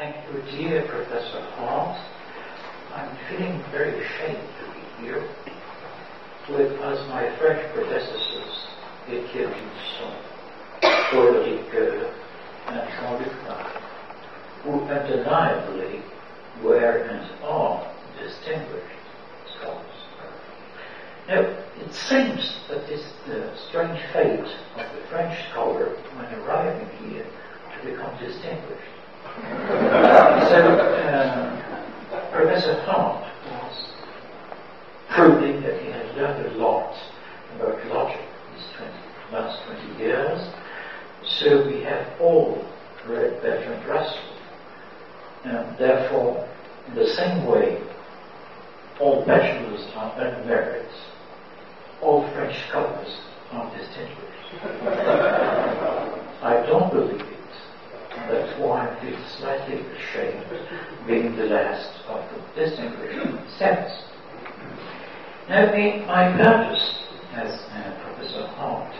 Thank you, dear Professor Hart. I'm feeling very ashamed to be here with, as my French predecessors, Theology, Theological, and Jean-Yves Lacoste, who undeniably were and are distinguished scholars. Now, it seems that it's the strange fate of the French scholar when arriving here to become distinguished. So, Professor Hart was proving that he had learned a lot about logic these last 20 years. So we have all read Bertrand Russell. And therefore, in the same way, all bachelors are unmarried, all French scholars are distinguished. I don't believe it. And that's why I feel slightly ashamed being the last of the distinguished seven. Now, my purpose, as Professor Hart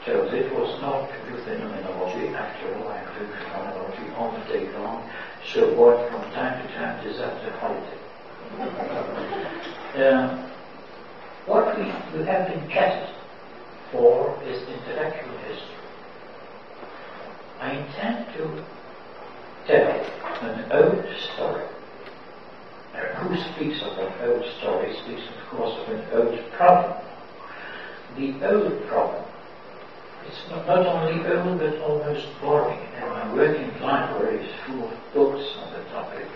tells it, was not to do phenomenology. After all, I do phenomenology all the day long, so what from time to time deserves a holiday. What we have been catered for is intellectual history. I intend to tell an old story. Who speaks of an old story speaks, of course, of an old problem. The old problem, it's not only old but almost boring, and my working library is full of books on the topic.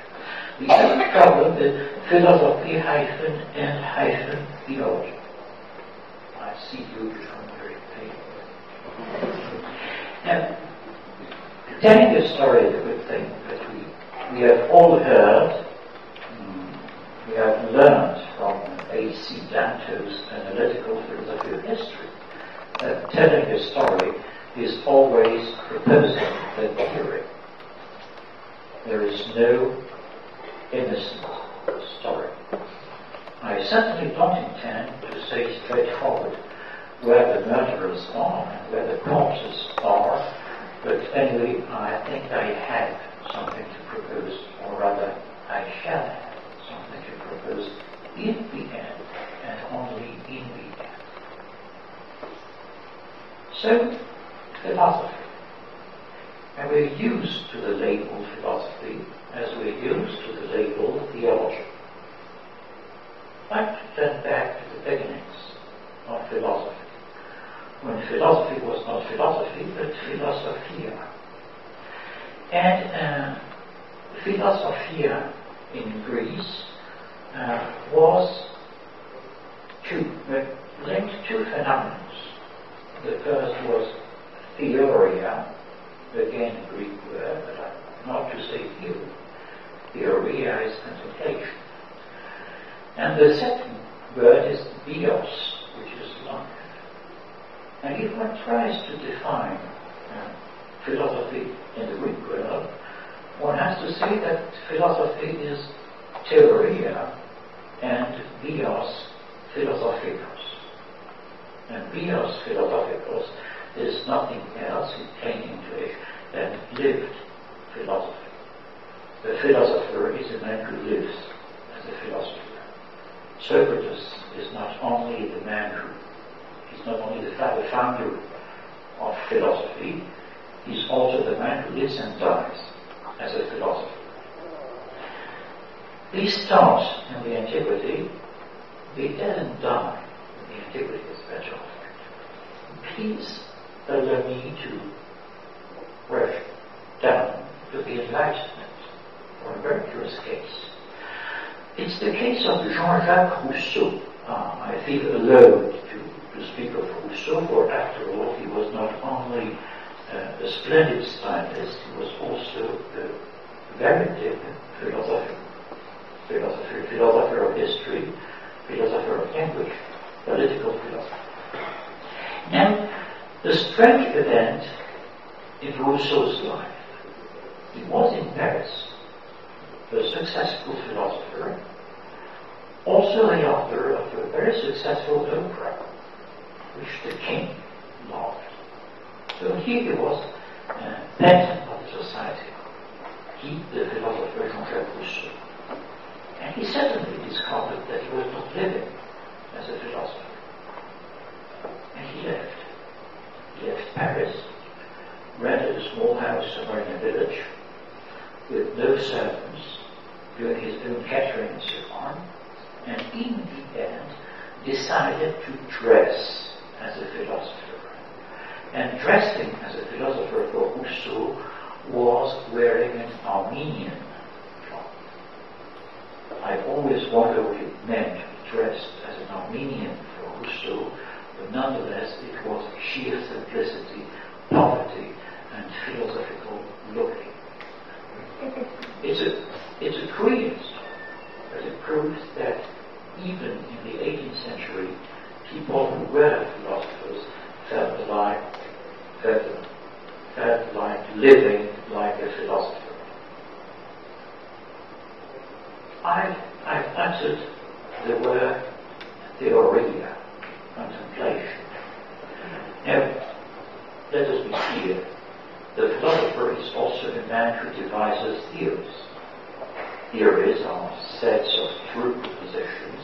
The old problem is philosophy and theology. I see you become very pale. Now, telling a story is a good thing that we have all heard. We have learned from A.C. Danto's analytical philosophy of history that telling a story is always proposing a theory. There is no innocent story. I certainly don't intend to say straightforward where the murderers are and where the corpses are, but anyway, I think I have something to propose, or rather, I shall have something to propose in the end, and only in the end. So, philosophy. And we're used to the label philosophy as we're used to the label theology. I'd like to turn back to the beginnings of philosophy, when philosophy was not philosophy, but philosophia. And philosophia in Greece was linked to phenomena. The first was Theoria, again a Greek word, but not to say theory. Theoria is contemplation. And the second word is bios, which is life. And if one tries to define philosophy in the Greek world, one has to say that philosophy is theoria and bios philosophicos. And bios philosophicos is nothing else in plain English than lived philosophy. The philosopher is a man who lives as a philosopher. Socrates is not only the man who, he's not only the founder of philosophy, he's also the man who lives and dies as a philosopher. He starts in the antiquity, he doesn't die in the antiquity as a matter of fact. Please allow me to rush down to the Enlightenment for a very curious case. It's the case of Jean-Jacques Rousseau. I feel allowed to speak of Rousseau, for after all, he was not only a splendid stylist, he was also a very deep philosopher of history, philosopher of language, political philosopher. Now, the strange event in Rousseau's life, he was in Paris, a successful philosopher, also the author of a very successful opera, which the king loved. So here he was, patron of the society. the philosopher Jean-Jacques Rousseau. And he suddenly discovered that he was not living as a philosopher. And he left. He left Paris, rented a small house somewhere in a village, with no servants, doing his own catering and so on, and in the end decided to dress as a philosopher. And dressing as a philosopher for Rousseau was wearing an Armenian cloth. I always wondered what it meant to be dressed as an Armenian for Rousseau, but nonetheless it was sheer simplicity, poverty, and philosophical looking. It's a curious story, but it proves that even in the 18th century, people who were philosophers felt like living like a philosopher. I've uttered the word Theoria, contemplation. Now, let us be clear. The philosopher is also a man who devises theories. Theories are sets of true propositions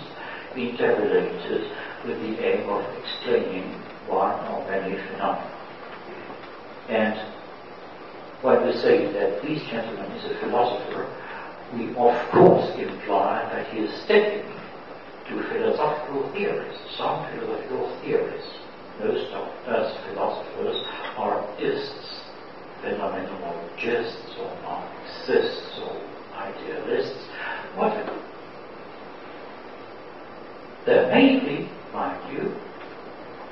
interrelated with the aim of explaining one or many phenomena. And when we say that this gentleman is a philosopher, we of course imply that he is sticking to philosophical theories, some philosophical theories. Most of us philosophers are ists, phenomenologists or Marxists or idealists, whatever. There may be, mind you,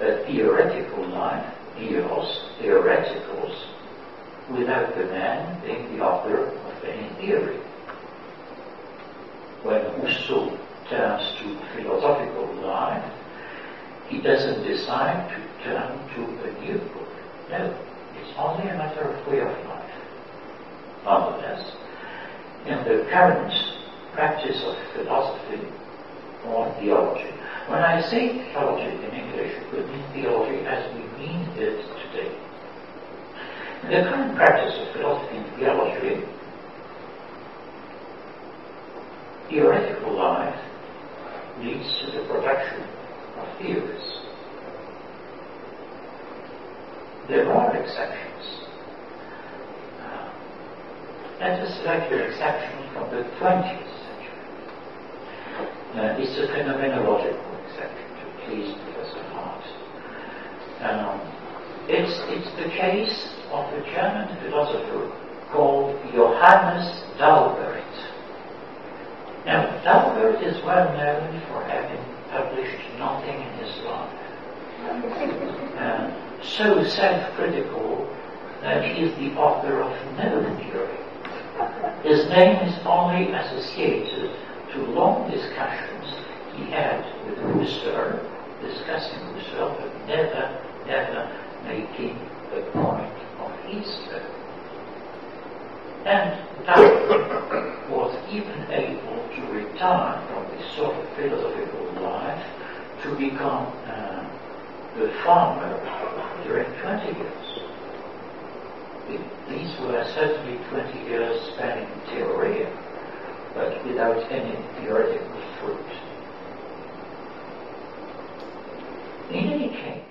a theoretical life, theoreticals, without the man being the author of any theory. When Rousseau turns to philosophical life, he doesn't decide to turn to a new book. No, it's only a matter of way of life. Nonetheless, in the current practice of philosophy or theology, when I say theology in English, it could mean theology as we mean it today. In the current practice of philosophy and theology, theoretical life leads to the production of theories. There are exceptions. Let us select an exception from the 20th century. It's a phenomenological exception to please Professor Hart. It's the case of a German philosopher called Johannes Dalbert. Now, Dalbert is well known for having published nothing in his life. So self-critical that he is the author of no theory. His name is only associated to long discussions he had with Rousseau, discussing Rousseau, but never making a point of his own. And Dalbert was even able to retire from this sort of philosophical life to become a farmer during 20 years. These were certainly 20 years spent in Theoria, but without any theoretical fruit. In any case,